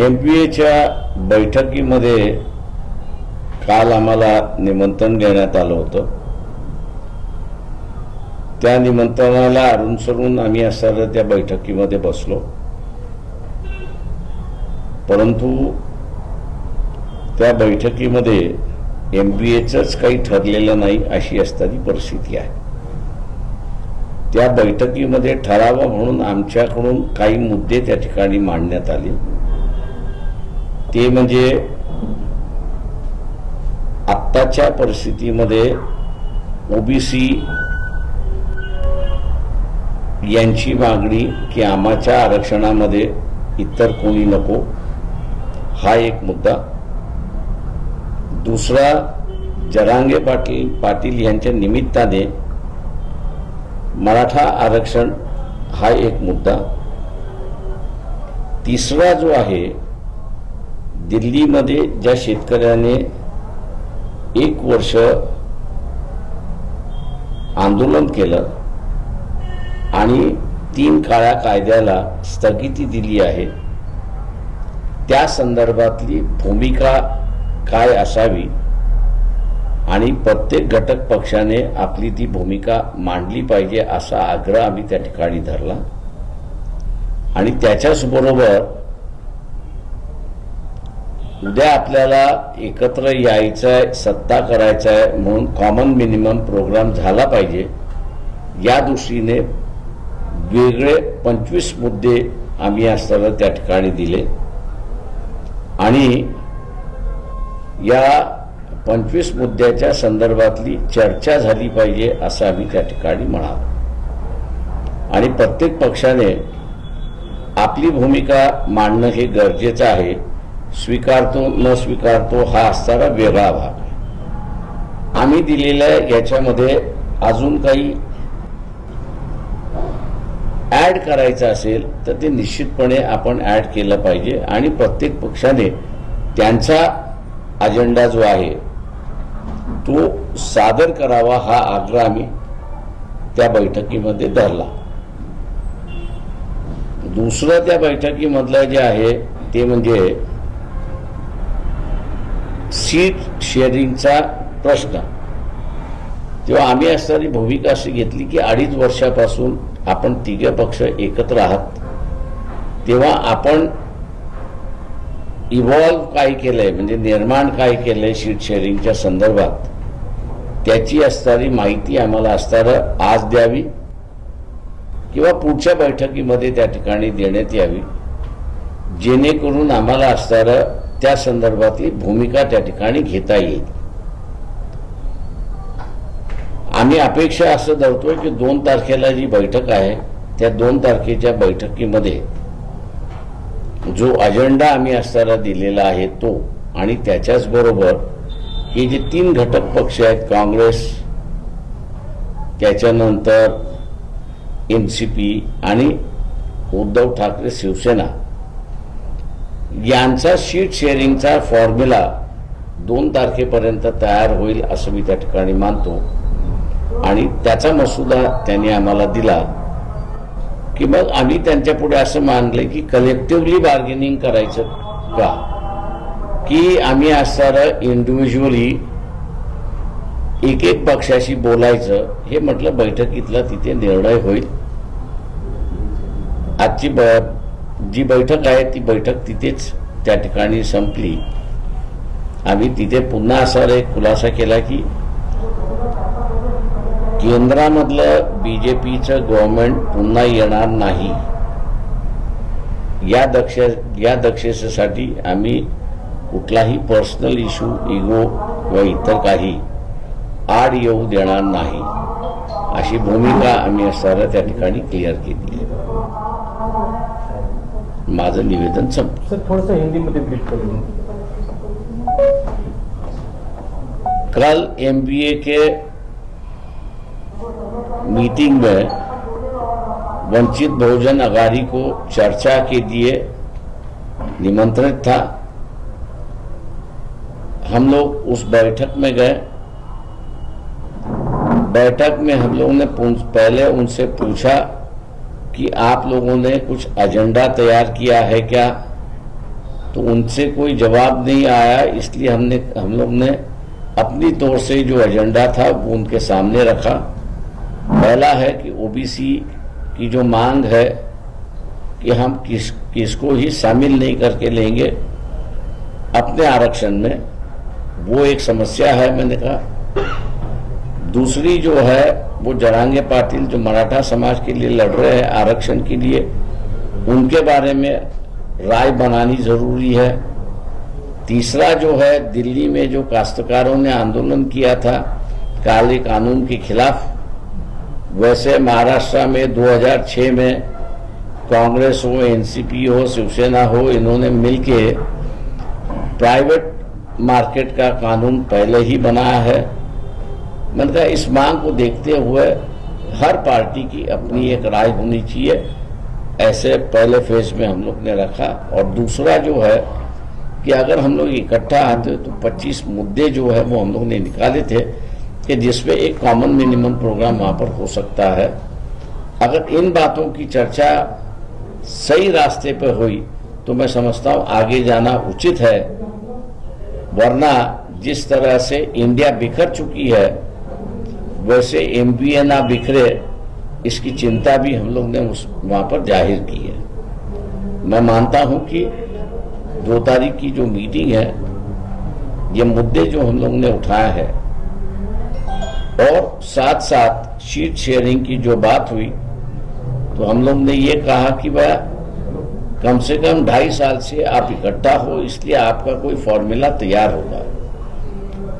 MPAच्या बैठकीमध्ये काल आम्हाला निमंत्रण देण्यात आलं होतं. त्या निमंत्रणाला अनुसरून आम्ही असताना त्या बैठकीमध्ये बसलो. परंतु त्या बैठकीमध्ये MPAचंच काही ठरलेलं नाही अशी असणारी परिस्थिती आहे. त्या बैठकीमध्ये ठराव म्हणून आमच्याकडून काही मुद्दे त्या ठिकाणी मांडण्यात आले. ते म्हणजे आत्ताच्या परिस्थितीमध्ये OBC यांची मागणी की आम्हाच्या आरक्षणामध्ये इतर कोणी नको, हा एक मुद्दा. दुसरा, जरांगे पाटील यांच्या निमित्ताने मराठा आरक्षण, हा एक मुद्दा. तिसरा जो आहे, दिल्लीमध्ये ज्या शेतकऱ्याने 1 वर्ष आंदोलन केलं आणि 3 काळ्या कायद्याला स्थगिती दिली आहे, त्या संदर्भातली भूमिका काय असावी आणि प्रत्येक घटक पक्षाने आपली ती भूमिका मांडली पाहिजे असा आग्रह आम्ही त्या ठिकाणी धरला. आणि त्याच्याच बरोबर उद्या आपल्याला एकत्र यायचंय, सत्ता करायचंय म्हणून कॉमन मिनिमम प्रोग्राम झाला पाहिजे, या दृष्टीने वेगळे 25 मुद्दे आम्ही असताना त्या ठिकाणी दिले. आणि या 25 मुद्द्याच्या संदर्भातली चर्चा झाली पाहिजे असं आम्ही त्या ठिकाणी म्हणालो. आणि प्रत्येक पक्षाने आपली भूमिका मांडणं हे गरजेचं आहे. स्वीकारतो न स्वीकारतो हा असणारा वेगळा भाग. आम्ही दिलेल्या याच्यामध्ये अजून काही ऍड करायचं असेल तर ते निश्चितपणे आपण ऍड केलं पाहिजे. आणि प्रत्येक पक्षाने त्यांचा अजेंडा जो आहे तो सादर करावा, हा आग्रह आम्ही त्या बैठकीमध्ये धरला. दुसरं त्या बैठकीमधलं जे आहे ते म्हणजे सीट शेअरिंगचा प्रश्न. तेव्हा आम्ही असणारी भूमिका अशी घेतली की 2.5 वर्षापासून आपण 3 पक्ष एकत्र आहात, तेव्हा आपण इव्हॉल्व काय केलंय, म्हणजे निर्माण काय केलंय सीट शेअरिंगच्या संदर्भात, त्याची असणारी माहिती आम्हाला असणारं आज द्यावी किंवा पुढच्या बैठकीमध्ये त्या ठिकाणी देण्यात यावी, जेणेकरून आम्हाला असणारं त्या संदर्भातली भूमिका त्या ठिकाणी घेता येईल. आम्ही अपेक्षा असं धरतोय की 2 तारखेला जी बैठक आहे त्या 2 तारखेच्या बैठकीमध्ये जो अजेंडा आम्ही असताना दिलेला आहे तो, आणि त्याच्याच बरोबर हे जे 3 घटक पक्ष आहेत, काँग्रेस, त्याच्यानंतर NCP आणि उद्धव ठाकरे शिवसेना, यांचा सीट शेअरिंगचा फॉर्म्युला 2 तारखेपर्यंत तयार होईल असं मी त्या ठिकाणी मानतो. आणि त्याचा मसुदा त्यांनी आम्हाला दिला की मग आम्ही त्यांच्या पुढे असं मानले की कलेक्टिव्हली बार्गेनिंग करायचं का, की आम्ही असणारं इंडिव्हिज्युअली एक पक्षाशी बोलायचं. हे म्हटलं बैठकीतला तिथे निर्णय होईल. आजची जी बैठक आहे ती बैठक तिथेच त्या ठिकाणी संपली. आम्ही तिथे पुन्हा असा एक खुलासा केला की केंद्रामधलं BJPचं गव्हर्नमेंट पुन्हा येणार नाही. या दक्षतेसाठी आम्ही कुठलाही पर्सनल इश्यू, इगो किंवा इतर काही आड येऊ देणार नाही, अशी भूमिका आम्ही असताना त्या ठिकाणी क्लिअर केली. माझं निवेदन संपलं. सर, थोड़ा सा हिंदी में ब्रीफ करिए. कल MPA के मीटिंग में वंचित बहुजन अघाड़ी को चर्चा के लिए निमंत्रित था. हम लोग उस बैठक में गए. बैठक में हम लोगों ने पहले उनसे पूछा कि आप लोगों ने कुछ एजेंडा तैयार किया है क्या, तो उनसे कोई जवाब नहीं आया, इसलिए हम लोग ने अपनी तौर से जो एजेंडा था वो उनके सामने रखा। पहला है कि ओबीसी की जो मांग है कि हम किसको ही शामिल नहीं करके लेंगे अपने आरक्षण में, वो एक समस्या है, मैंने कहा। दूसरी जो है वो जरांगे पाटिल जो मराठा समाज के लिए लड़ रहे हैं आरक्षण के लिए, उनके बारे में राय बनानी जरूरी है। तीसरा जो है, दिल्ली में जो काश्तकारों ने आंदोलन किया था काले कानून के खिलाफ, वैसे महाराष्ट्र में 2006 में कांग्रेस हो, एनसीपी हो, शिवसेना हो, इन्होंने मिलके प्राइवेट मार्केट का कानून पहले ही बनाया है। मैंने कहा इस मांग को देखते हुए हर पार्टी की अपनी एक राय होनी चाहिए, ऐसे पहले फेज में हम लोग ने रखा। और दूसरा जो है कि अगर हम लोग इकट्ठा आते तो 25 मुद्दे जो है वो हम लोग ने निकाले थे कि जिसमें एक कॉमन मिनिमम प्रोग्राम वहां पर हो सकता है। अगर इन बातों की चर्चा सही रास्ते पर हुई तो मैं समझता हूं आगे जाना उचित है, वरना जिस तरह से इंडिया बिखर चुकी है वैसे एमपीए ना बिखरे, इसकी चिंता भी हम लोग ने वहां पर जाहिर की है। मैं मानता हूं कि 2 तारीख की जो मीटिंग है, ये मुद्दे जो हम लोग ने उठाए हैं और साथ साथ शीट शेयरिंग की जो बात हुई, तो हम लोग ने ये कहा कि भाई कम से कम 2.5 साल से आप इकट्ठा हो, इसलिए आपका कोई फॉर्मूला तैयार होगा।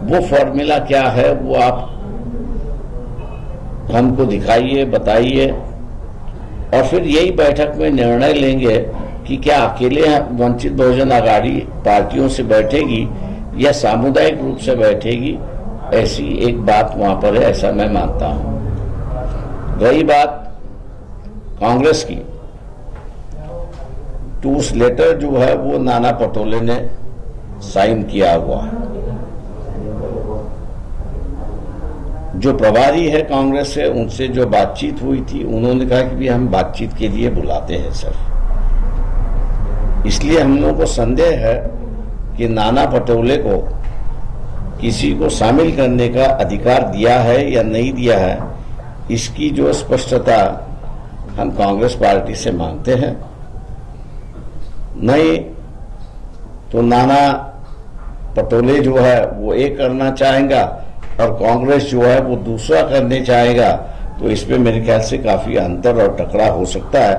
वो फॉर्मूला क्या है वो आप हमको दिखाइए, बताइए, और फिर यही बैठक में निर्णय लेंगे कि क्या अकेले वंचित बहुजन आघाड़ी पार्टियों से बैठेगी या सामुदायिक रूप से बैठेगी, ऐसी एक बात वहां पर है, ऐसा मैं मानता हूं। रही बात कांग्रेस की, टूस लेटर जो है वो नाना पटोले ने साइन किया हुआ है। जो प्रभारी है कांग्रेस से, उनसे जो बातचीत हुई थी, उन्होंने कहा कि भी हम बातचीत के लिए बुलाते हैं सर। इसलिए हम लोगों को संदेह है कि नाना पटोले को किसी को शामिल करने का अधिकार दिया है या नहीं दिया है, इसकी जो स्पष्टता हम कांग्रेस पार्टी से मांगते हैं। नहीं तो नाना पटोले जो है वो एक करना चाहेगा और कांग्रेस जो है वो दूसरा करने चाहेगा, तो इसमें मेरे ख्याल से काफी अंतर और टकराव हो सकता है।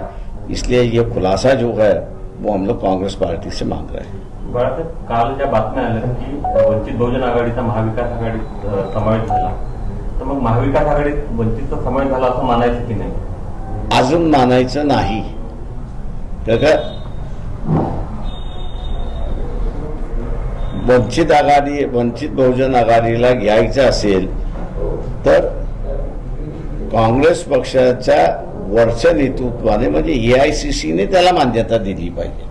इसलिए ये खुलासा जो है वो हम लोग कांग्रेस पार्टी से मांग रहे हैं। बाळासाहेब, काल ज्या बातम्या आल्या की वंचित बहुजन आघाडीचा महाविकास आघाडीत समावेश झाला, तर मग महाविकास आघाडीत वंचितचा समावेश झाला असं मानायचं की नाही? अजून मानायचं नाही, का वंचित बहुजन आघाडीला घ्यायचं असेल तर काँग्रेस पक्षाच्या वरच्या नेतृत्वाने म्हणजे एआयसीसीने त्याला मान्यता दिली पाहिजे।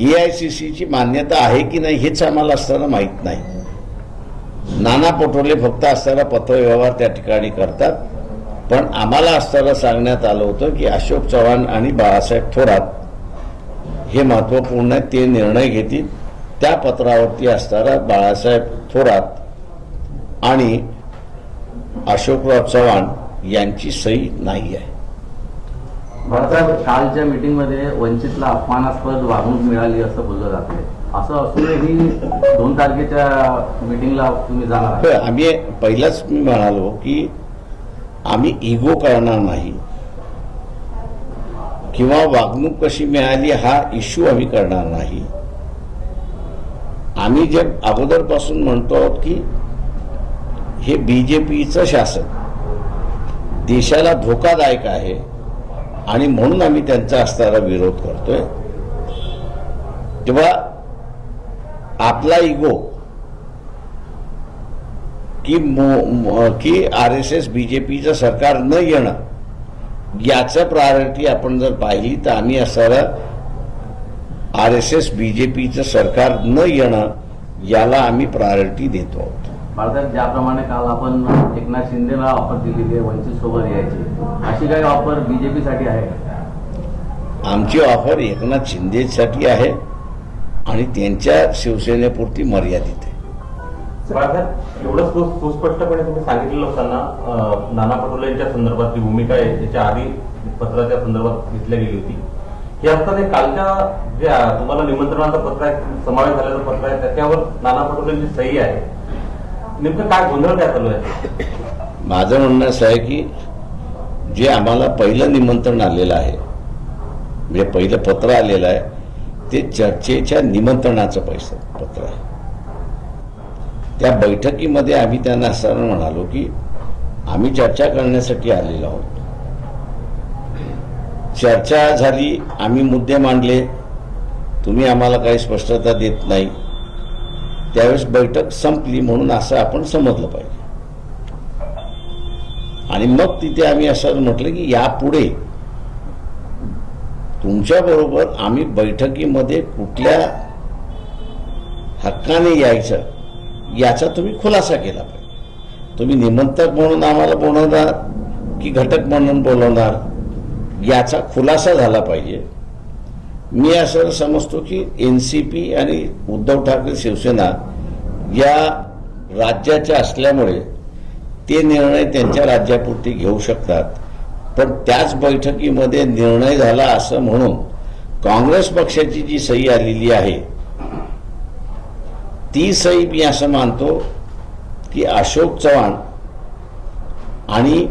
एआयसीसीची मान्यता आहे की नाही हेच आम्हाला असताना माहित नाही। नाना पटोले फक्त असताना पत्रव्यवहार त्या ठिकाणी करतात, पण आम्हाला असताना सांगण्यात आलं होतं की अशोक चव्हाण आणि बाळासाहेब थोरात हे महत्वपूर्ण आहेत, ते निर्णय घेतील। त्या पत्रावरती असताना बाळासाहेब थोरात आणि अशोकराव चव्हाण यांची सही नाही आहे। कालच्या मीटिंगमध्ये वंचितला अपमानास्पद वागणूक मिळाली असं बोललं जाते, असं असूनही 2 तारखेच्या मीटिंगला तुम्ही जाणार? आम्ही पहिलाच मी म्हणालो की आम्ही इगो करणार नाही किंवा वागणूक कशी मिळाली हा इश्यू आम्ही करणार नाही। आम्ही जे अगोदरपासून म्हणतो आहोत की हे बीजेपीचं शासन देशाला धोकादायक आहे आणि म्हणून आम्ही त्यांचा असणारा विरोध करतोय। तेव्हा आपला इगो की आरएसएस बीजेपीचं सरकार न येणं याचं प्रायोरिटी आपण जर पाहिली तर आम्ही असणारा आरएसएस बीजेपीचं सरकार न येणं याला आम्ही प्रायोरिटी देतो आहोत। बाळासाहेब, ज्याप्रमाणे काल आपण एकनाथ शिंदेला ऑफर दिली की वंचित सोबत यायची, अशी काही ऑफर बीजेपी साठी आहे का? आमची ऑफर एकनाथ शिंदेसाठी आहे आणि त्यांच्या शिवसेनेपुरती मर्यादित आहे. बाळासाहेब, एवढं सुस्पष्टपणे तुम्ही सांगितलेलं असताना नाना पटोलेंच्या संदर्भातली भूमिका आहे त्याच्या आधी पत्राच्या संदर्भात घेतली गेली होती. हे असताना कालच्या जे तुम्हाला निमंत्रणाचं पत्र आहे, समावेश झालेलं पत्र आहे, त्याच्यावर नाना पटोलेंची सही आहे. नेमकं काय गोंधळ काय चालू आहे? माझं म्हणणं असं आहे की जे आम्हाला पहिलं निमंत्रण आलेलं आहे, म्हणजे पहिलं पत्र आलेलं आहे, ते चर्चेच्या निमंत्रणाचं पत्र आहे. त्या बैठकीमध्ये आम्ही त्यांना असं म्हणालो की आम्ही चर्चा करण्यासाठी आलेलो आहोत. चर्चा झाली, आम्ही मुद्दे मांडले, तुम्ही आम्हाला काही स्पष्टता देत नाही, त्यावेळेस बैठक संपली म्हणून असं आपण समजलं पाहिजे. आणि मग तिथे आम्ही असं म्हटलं की यापुढे तुमच्याबरोबर आम्ही बैठकीमध्ये कुठल्या हक्काने यायचं याचा तुम्ही खुलासा केला पाहिजे. तुम्ही निमंत्रक म्हणून आम्हाला बोलवणार की घटक म्हणून बोलवणार याचा खुलासा झाला पाहिजे. मी असं समजतो की एनसीपी आणि उद्धव ठाकरे शिवसेना या राज्याच्या असल्यामुळे ते निर्णय त्यांच्या राज्यापुरती घेऊ शकतात, पण त्याच बैठकीमध्ये निर्णय झाला असं म्हणून काँग्रेस पक्षाची जी सही आलेली आहे ती सही मी असं मानतो की अशोक चव्हाण आणि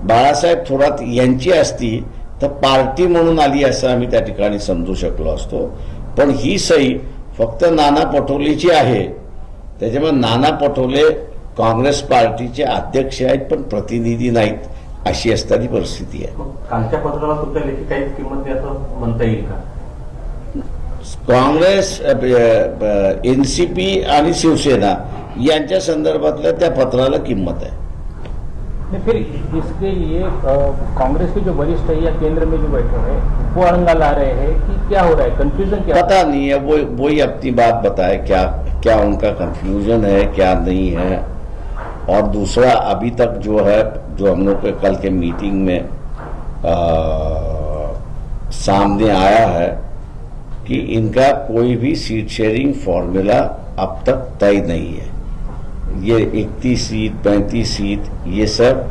बाळासाहेब थोरात यांची असती तर पार्टी म्हणून आली असं आम्ही त्या ठिकाणी समजू शकलो असतो. पण ही सही फक्त नाना पटोलेची आहे, त्याच्यामुळे नाना पटोले काँग्रेस पार्टीचे अध्यक्ष आहेत पण प्रतिनिधी नाहीत, अशी असणारी परिस्थिती आहे. कालच्या पत्राला तुमच्या लेखी काहीच किंमत नाही असं म्हणता येईल का? काँग्रेस, एनसीपी आणि शिवसेना यांच्या संदर्भातल्या त्या पत्राला किंमत आहे. नहीं, फिर इसके लिए कांग्रेस के जो वरिष्ठ है या केंद्र में जो बैठे हैं वो अड़ंगा ला रहे हैं कि क्या हो रहा है, कंफ्यूजन क्या? पता नहीं है, वो ही अपनी बात बताए क्या क्या उनका कंफ्यूजन है क्या नहीं है. और दूसरा अभी तक जो है, जो हम लोग के कल के मीटिंग में सामने आया है कि इनका कोई भी सीट शेयरिंग फॉर्मूला अब तक तय नहीं है. ये 31 सीट 35 सीट ये सब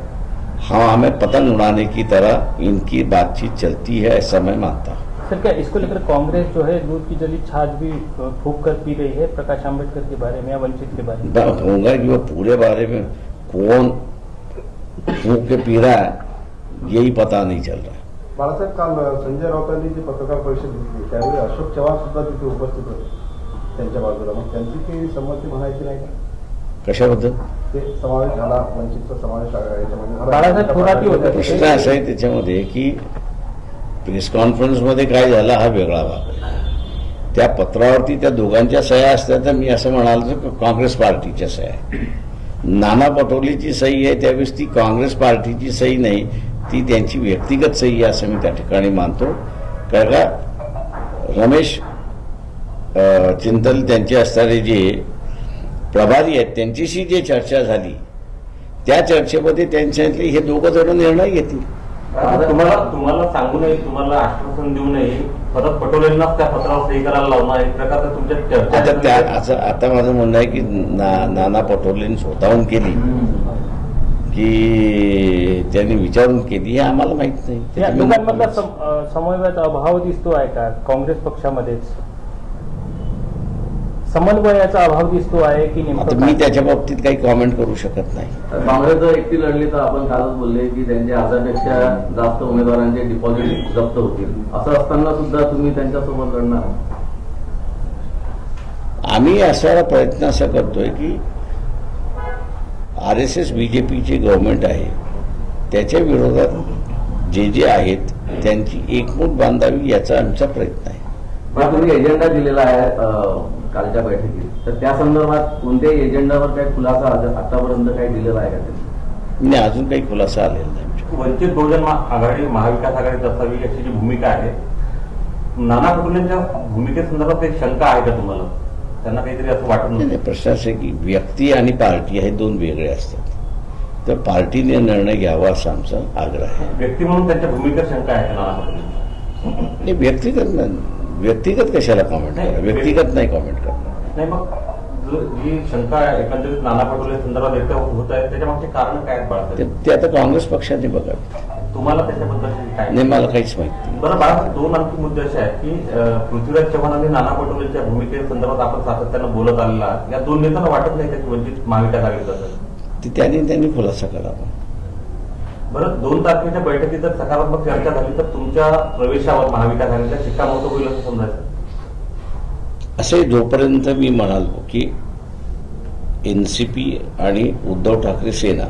हमें पतंग उड़ाने की तरह इनकी बातचीत चलती है, ऐसा मैं मानता हूँ. सर, क्या इसको लेकर कांग्रेस जो है दूध की जली छाछ भी फूंक कर पी रही है प्रकाश आंबेडकर के बारे में या वंचित के बारे में? मैं कहूंगा कि वो पूरे बारे में कौन फूंक के पी रहा है यही पता नहीं चल रहा है. बाळासाहेब, काल संजय राऊतांनी जी पत्रकार परिषद घेतली त्यावेळी अशोक चव्हाण सुद्धा तिथे उपस्थित होते त्यांच्या बाजूला. मग त्यांची काही संमती म्हणायची नाही का? कशाबद्दल? ते समावेश झाला, वंचितचा समावेश याच्यामध्ये बाळासाहेब थोरातही होते. प्रश्न असा आहे त्याच्यामध्ये की प्रेस कॉन्फरन्समध्ये काय झालं हा वेगळा भाग आहे. त्या पत्रावरती त्या दोघांच्या सह्या असत्या तर मी असं म्हणालो की काँग्रेस पार्टीच्या सह्या आहे. नाना पटोलेची सही आहे त्यावेळेस ती काँग्रेस पार्टीची सही नाही, ती त्यांची व्यक्तिगत सही आहे असं मी त्या ठिकाणी मानतो. कारण का रमेश चिंतल त्यांचे असणारे जे प्रभारी आहेत त्यांच्याशी जे चर्चा झाली त्या चर्चेमध्ये त्यांच्यातले हे दोघं जण निर्णय घेतील. तुम्हाला सांगू नये, तुम्हाला आश्वासन देऊ नये, परत पटोलेंनाच त्या पत्रावर सही करायला लावणार एक प्रकारचं तुमच्या चर्चा. आता माझं म्हणणं आहे की नाना पटोलेंनी स्वतःहून केली की त्यांनी विचारून केली हे आम्हाला माहित नाही. या दोघांमधला समन्वयाचा अभाव दिसतो आहे का काँग्रेस पक्षामध्येच? समन्वयाचा अभाव दिसतो आहे की आता नेमकं मी काय? त्याच्या बाबतीत काही कॉमेंट करू शकत नाही. काँग्रेस जर एकटी लढली तर आपण कालच बोलले की त्यांच्या 1000पेक्षा जास्त उमेदवारांचे डिपॉझिट जप्त होतील. असं असताना सुद्धा तुम्ही त्यांच्यासोबत लढणार? आम्ही असा प्रयत्न असा करतोय की RSS बीजेपीचे गव्हर्नमेंट आहे त्याच्या विरोधात जे जे आहेत त्यांची एकमूट बांधावी याचा आमचा प्रयत्न आहे. पण तुम्ही एजेंडा दिलेला आहे कालच्या बैठकीत, तर त्या संदर्भात कोणत्याही एजेंडावर काही खुलासा आतापर्यंत काही दिलेला आहे का त्यांनी? नाही, अजून काही खुलासा आलेला नाही. वंचित बहुजन आघाडी महाविकास आघाडीत असावी अशी जी भूमिका आहे, नाना पटोलेंच्या भूमिकेसंदर्भात एक शंका आहे का तुम्हाला? त्यांना काहीतरी असं वाटत नाही, नाही? प्रश्न असे की व्यक्ती आणि पार्टी हे दोन वेगळे असतात, तर पार्टीने निर्णय घ्यावा असा आमचा आग्रह आहे. व्यक्ती म्हणून त्यांच्या भूमिकेत शंका आहे का नाना पटोले? नाही, व्यक्तिगत कशाला कॉमेंट नाही, करा, व्यक्तिगत नाही कॉमेंट करणार. नाही मग जी शंका एकंदरीत नाना पटोले संदर्भात व्यक्त होत आहे त्याच्या मागचे कारण काय आहेत बाळासाहेब? ते आता काँग्रेस पक्षाने बघा. तुम्हाला त्याच्याबद्दल काय नाही, मला काहीच माहिती नाही. बरं बाळासाहेब, दोन आणखी मुद्दे असे आहेत की पृथ्वीराज चव्हाण आणि नाना पटोलेच्या भूमिकेसंदर्भात आपण सातत्यानं बोलत आलेला आहात. या दोन नेत्यांना वाटत नाही का की वंचित महाविकास आघाडीत असेल? ते त्यांनी खुलासा करावा. बरं, 2 तारखेच्या बैठकीत जर सकारात्मक चर्चा झाली तर तुमच्या प्रवेशावर महाविकास आघाडीचा शिक्कामोर्तब होईल असं समजायचं? असे जोपर्यंत मी म्हणालो की एनसीपी आणि उद्धव ठाकरे सेना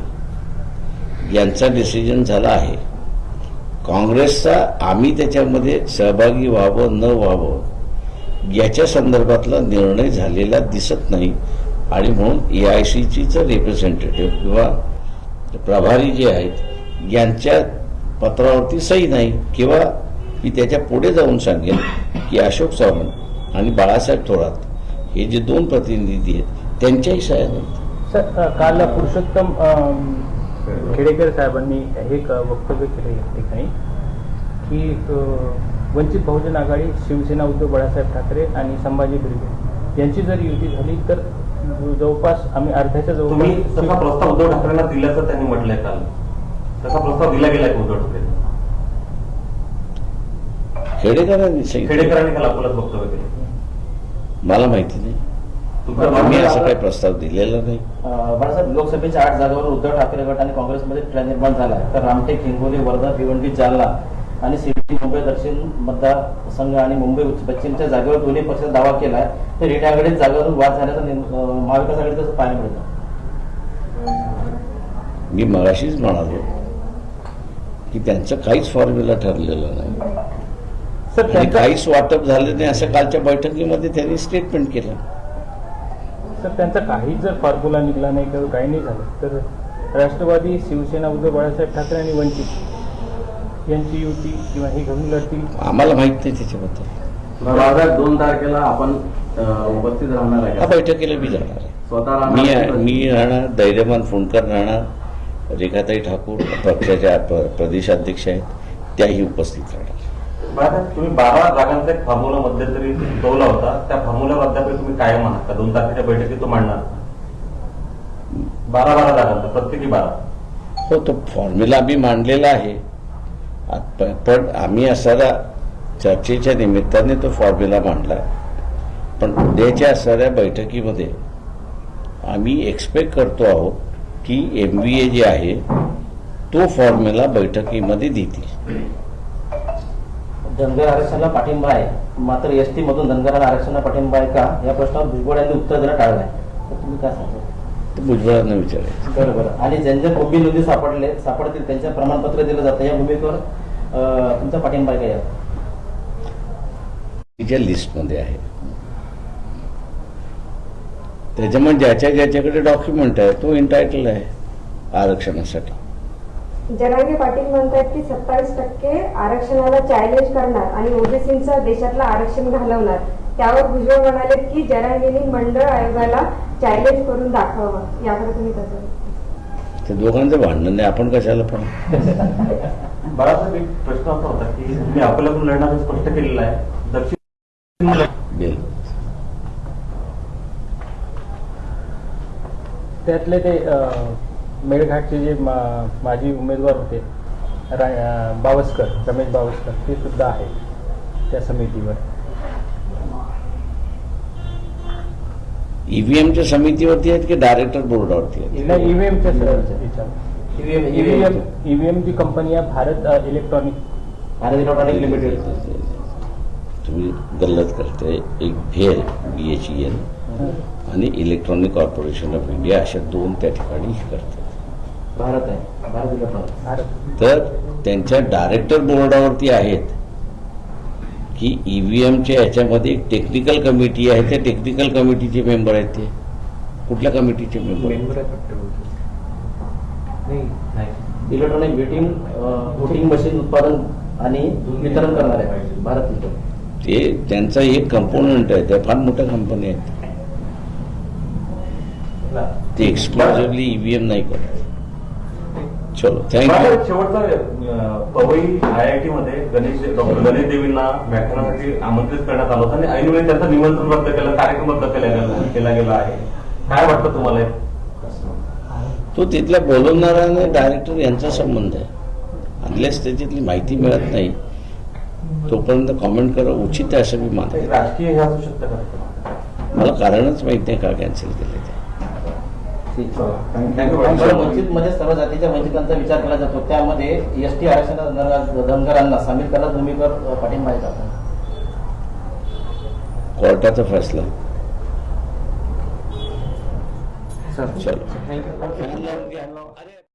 यांचा डिसिजन झाला आहे, काँग्रेसचा आम्ही त्याच्यामध्ये सहभागी व्हावं न व्हावं याच्या संदर्भातला निर्णय झालेला दिसत नाही. आणि म्हणून AICC चं रिप्रेझेंटेटिव्ह किंवा प्रभारी जे आहेत यांच्या पत्रावरती सही नाही, किंवा मी त्याच्या पुढे जाऊन सांगेन की अशोक चव्हाण आणि बाळासाहेब थोरात हे जे 2 प्रतिनिधी आहेत त्यांच्याही सह्या नाहीत. सर, काल पुरुषोत्तम खेडेकर साहेबांनी एक वक्तव्य केलं या ठिकाणी की वंचित बहुजन आघाडी, शिवसेना, उद्धव बाळासाहेब ठाकरे आणि संभाजी ब्रिगेड यांची जर युती झाली तर जवळपास आम्ही अर्ध्याच्या तुम्ही तसा जवळपास प्रस्ताव उद्धव ठाकरेंना दिल्याचं त्यांनी म्हटलंय काल. तसा प्रस्ताव दिला गेलाय का उद्धव ठाकरे? खेडेकरांनी सांगितलं, खेडेकरांनी काल अकोल्यात वक्तव्य केलं. मला माहिती नाही, आम्ही असा काही प्रस्ताव दिलेला नाही. बाळासाहेब, लोकसभेच्या 8 जागांवर उद्धव ठाकरे गट आणि काँग्रेसमध्ये ट्रेन निर्माण झाला तर रामटेक, हिंगोली, वर्धा, भिवंडी, जालना आणि सिटी, मुंबई दक्षिण मतदारसंघ आणि मुंबई पश्चिमच्या जागेवर दोन्ही पक्षाचा दावा केलाय. तर रेड्याकडे जागेवरून वाद झाल्याचा महाविकास आघाडीचं असं पाहायला मिळतं. मी मगाशीच म्हणालो की त्यांचं काहीच फॉर्म्युला ठरलेलं नाही सर आणि त्यांचा काहीच वाटप झालं नाही असं कालच्या बैठकीमध्ये त्यांनी स्टेटमेंट केलं. सर त्यांचा काही जर फॉर्म्युला निघाला नाही किंवा काही नाही झालं तर राष्ट्रवादी, शिवसेना, उद्धव बाळासाहेब ठाकरे आणि वंचित यांची युती किंवा हे घेऊन लढतील. आम्हाला माहित नाही त्याच्याबद्दल. बाळासाहेब, 2 तारखेला आपण उपस्थित राहणार आहे हा का? बैठकीला मी जाणार आहे. स्वतः राहणार? मी राहणार, धैर्यमान फुंडकर राहणार, रेखाताई ठाकूर पक्षाच्या प्रदेशाध्यक्ष आहेत, त्याही उपस्थित राहणार. बाळासाहेब, तुम्ही 12 जागांचा एक फॉर्म्युला मध्यंतरी सुचवला होता. त्या फॉर्म्युल्यावर अद्याप तुम्ही कायम आहात का? 2 तारखेच्या बैठकीत तो मांडणार? 12 जागांचा, प्रत्येकी 12. हो, तो फॉर्म्युला आम्ही मांडलेला आहे. पण आम्ही असणाऱ्या चर्चेच्या निमित्ताने तो फॉर्म्युला मांडला. पण उद्याच्या असणाऱ्या बैठकीमध्ये आम्ही एक्सपेक्ट करतो आहोत की MBA जे आहे तो फॉर्म्युला बैठकीमध्ये देतील. धनगर आरक्षणाला पाठिंबा आहे, मात्र ST मधून धनगरांना आरक्षणाला पाठिंबा आहे का या प्रश्नावर भुजबळ यांनी उत्तर देणं टाळलंय. तर तुम्ही काय सांगता? ते भुजबळांना विचारायचं. बरोबर. आणि ज्यांच्या ओबी नोंदी सापडतील त्यांच्या प्रमाणपत्र दिलं जातं. या भूमिकेवर तुमचा पाठिंबा आहे का? तिच्या लिस्टमध्ये आहे. त्याच्यामुळे ज्याच्याकडे डॉक्युमेंट आहे तो इंटायटल आहे आरक्षणासाठी. जरांगे पाटील म्हणतात की 27% आरक्षणाला चॅलेंज करणार आणि ओबीसींचं देशातलं आरक्षण घालवणार. त्यावर भुजबळ म्हणाले की जरांगेंनी मंडळ आयोगाला चॅलेंज करून दाखवावं. याकडे तुम्ही कसं? ते दोघांचं भांडण नाही, आपण कशाला पण. बाळासाहेब, एक प्रश्न असा होता की तुम्ही अकोल्यातून लढणार हे स्पष्ट केलेलं आहे. दक्षिण बिल त्यातले ते मेळघाटचे जे माजी उमेदवार होते बावस्कर, रमेश बावस्कर, ते सुद्धा आहे त्या समितीवर. ईव्हीएमच्या समितीवरती आहेत की डायरेक्टर बोर्डावरती आहेत? नाही, ईव्हीएम जी कंपनी आहे भारत इलेक्ट्रॉनिक लिमिटेड. तुम्ही गल्लत करते. एक भेल BHEL आणि इलेक्ट्रॉनिक कॉर्पोरेशन ऑफ इंडिया अशा 2 त्या ठिकाणी करतात. भारत आहे, भारत इलेक्ट्रॉनिक. भारत तर त्यांच्या डायरेक्टर बोर्डावरती आहेत की ईव्हीएमच्या याच्यामध्ये एक टेक्निकल कमिटी आहे, त्या टेक्निकल कमिटीचे मेंबर आहेत. ते कुठल्या कमिटीचे मेंबर आहेत? इलेक्ट्रॉनिक वोटिंग मशीन उत्पादन आणि वितरण करणार आहे भारत इलेक्ट्रॉनिक. ते त्यांचा एक कंपोनंट आहे. त्या फार मोठ्या कंपनी आहेत. ते एक्सक्लुझिव्हली ईव्हीएम नाही करत. चलो थँक्यू. बाळासाहेब, शेवटचा पवई IIT मध्ये डॉक्टर गणेश देवींना व्याख्यानासाठी आमंत्रित करण्यात आलं होतं आणि ऐनवेळी त्यांचं निमंत्रण रद्द केलं, कार्यक्रम रद्द केला गेला आहे. काय वाटतं तुम्हाला हे? तो तिथल्या बोलवणारा आणि डायरेक्टर यांचा संबंध आहे. अनलेस त्याच्यातली माहिती मिळत नाही तोपर्यंत कॉमेंट करणं उचित आहे असं मी मानतो. एक राजकीय हे असू शकतं का? मला कारणच माहित नाही का कॅन्सल केले ते. बरं, वंचितमध्ये सर्व जातीच्या वंचितांचा विचार केला जातो, त्यामध्ये एसटी आरक्षणात धनगरांना सामील करण्यास भूमिकेवर पाठिंबा आहे का? कोर्टाचा फैसला. सर चलो.